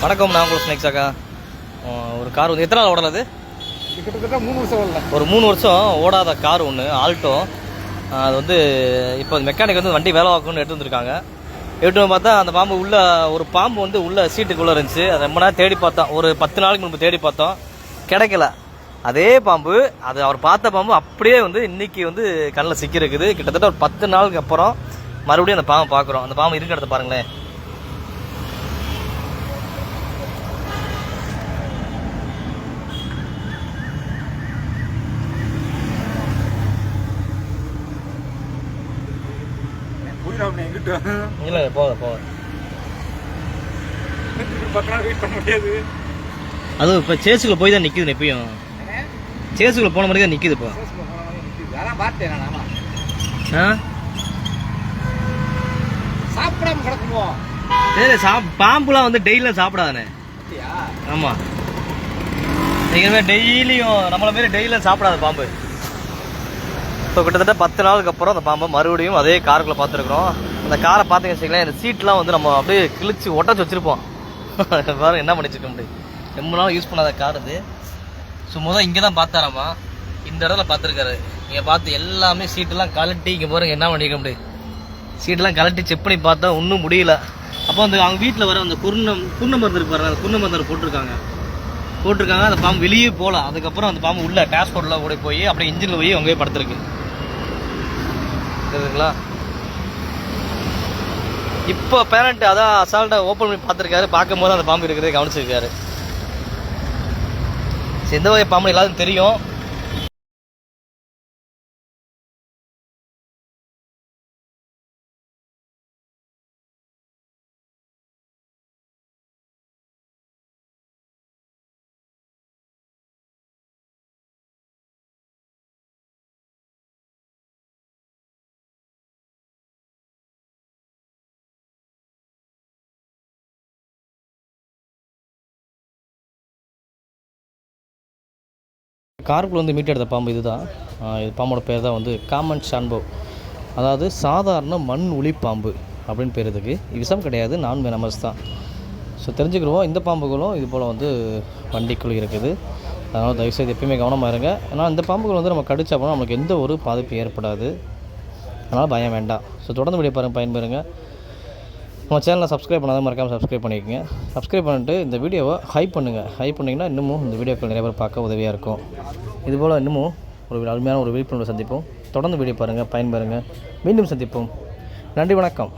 வணக்கம், நான் உங்களுக்கு ஸ்னேக்ஸ் அக்கா. ஒரு கார் வந்து எத்தனை நாள் ஓடலாது? கிட்டத்தட்ட 3 வருஷம் ஓடல. ஒரு 3 வருஷம் ஓடாத கார் ஒன்று ஆல்டோ. அது வந்து இப்போ மெக்கானிக் வந்து வண்டி வேலை பார்க்கணும்னு எடுத்து வந்துருக்காங்க. எடுத்து பார்த்தா அந்த பாம்பு உள்ள ஒரு பாம்பு வந்து உள்ள சீட்டுக்குள்ளே இருந்துச்சு. அது ரொம்ப நேரம் தேடி பார்த்தோம், ஒரு 10 நாளைக்கு முன்பு தேடி பார்த்தோம், கிடைக்கல. அதே பாம்பு, அது அவர் பார்த்த பாம்பு அப்படியே வந்து இன்னைக்கு வந்து கண்ணில் சிக்கிருக்குது. கிட்டத்தட்ட ஒரு 10 நாளுக்கு அப்புறம் மறுபடியும் அந்த பாம்பை பார்க்குறோம். அந்த பாம்பு இருக்கிறத பாருங்களேன். இல்லை, போக அது இப்போ சேஸுக்குள்ள போய் தான் நிற்குது. எப்பயும் சேஸுக்குள்ள போன மாதிரி தான் நிற்குது. இப்போ சாப்பிடாம கிடக்குமோ? சரி, பாம்புலாம் வந்து டெய்லியும் சாப்பிடாதானே? ஆமாம், நீங்கள் டெய்லியும் நம்மளை மாரி டெய்லியும் சாப்பிடாத பாம்பு. இப்போ கிட்டத்தட்ட 10 நாளுக்கு அப்புறம் அந்த பாம்பை மறுபடியும் அதே காருக்குள்ளே பார்த்துருக்குறோம். அந்த காரை பார்த்தீங்கன்னு வச்சுக்கலாம், இந்த சீட்லாம் வந்து நம்ம அப்படியே கிழிச்சு ஒட்டச்சு வச்சுருப்போம். பாருங்க என்ன பண்ணிச்சுக்க முடியும். ரொம்ப நாள் யூஸ் பண்ணாத கார் அது. ஸோ முதல் இங்கே தான் பார்த்தாராமா, இந்த இடத்துல பார்த்துருக்காரு. இங்கே பார்த்து எல்லாமே சீட்டெல்லாம் கழட்டி இங்கே பாருங்க என்ன பண்ணிக்க முடியும். சீட்டெல்லாம் கழட்டி செக் பண்ணி பார்த்தா ஒன்றும் முடியல. அப்போ வந்து அவங்க வீட்டில் வர அந்த குன்ன மருந்து இருக்கு பாருங்க, அந்த குன்ன மருந்து போட்டிருக்காங்க. அந்த பாம்பு வெளியே போகல. அதுக்கப்புறம் அந்த பாம்பு உள்ள டிரான்ஸ்போர்ட்டில் கூட போய் அப்படியே இன்ஜினில் போய் அங்கேயே படுத்துருக்கு. இருக்குங்களா? இப்போ பேரண்ட் அதான் அசால்ட்டாக ஓப்பன் பண்ணி பார்த்துருக்காரு. பார்க்கும் போது அந்த பாம்பு இருக்கிறத கவனிச்சிருக்காரு. எந்த வகை பாம்பு எல்லாரும் தெரியும். காருக்குள்ள வந்து மீட் எடுத்த பாம்பு இதுதான். இது பாம்போட பேர் தான் வந்து காமன் ஷான்போ, அதாவது சாதாரண மண் உளி பாம்பு அப்படின்னு பேர். இதுக்கு விஷம் கிடையாது, நான் வெனமஸ் தான். ஸோ தெரிஞ்சுக்கிறோம், இந்த பாம்புகளும் இது போல் வந்து வண்டிக்குள் இருக்குது. அதனால் தயவுசெய்து எப்பயுமே கவனமாக இருங்க. ஏன்னா இந்த பாம்புகள் வந்து நம்ம கடிச்சா போனால் நம்மளுக்கு எந்த ஒரு பாதிப்பு ஏற்படாது. அதனால் பயம் வேண்டாம். ஸோ தொடர்ந்து வீடியோ பாருங்கள், பயன்பெறுங்க. நம்ம சேனலை சப்ஸ்கிரைப் பண்ணாத மறக்காமல் சப்ஸ்கிரைப் பண்ணிக்கோங்க. சப்ஸ்கிரைப் பண்ணிட்டு இந்த வீடியோவை ஹைப் பண்ணுங்கள். ஹைப் பண்ணிங்கன்னா இன்னமும் இந்த வீடியோக்கள் நிறைய பேர் பார்க்க உதவியாக இருக்கும். இதுபோல் இன்னமும் ஒரு அருமையான ஒரு விழிப்புணர்வு சந்திப்போம். தொடர்ந்து வீடியோ பாருங்கள், பயன்பெறுங்க. மீண்டும் சந்திப்போம். நன்றி, வணக்கம்.